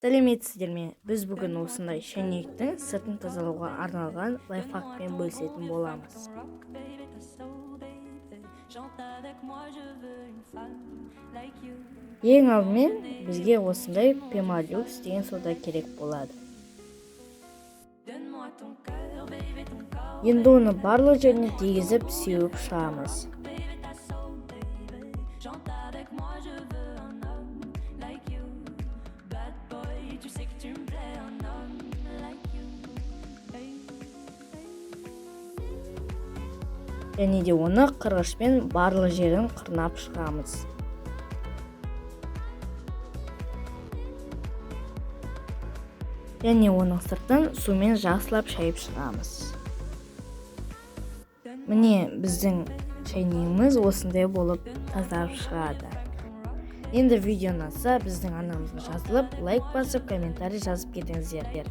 Сәлеметсіздер ме? Біз бүгін осындай шәйнектің сыртын тазалауға арналған лайфхакпен бөлісетін боламыз. Ең алдымен бізге осындай Пемолюкс деген сода керек болады. Енді оны барлық жеріне тигізіп сеуіп шығамыз. Және де оны қырғышпен барлық жерін қырнап шығамыз. Және оның сыртын сумен жақсылап шайып шығамыз. Міне біздің шәйнегіміз осындай болып тазарып шығады. Енді видео ұнаса біздің арнамызға жазылып, лайк басып, комментарий жазып кетіңіздер.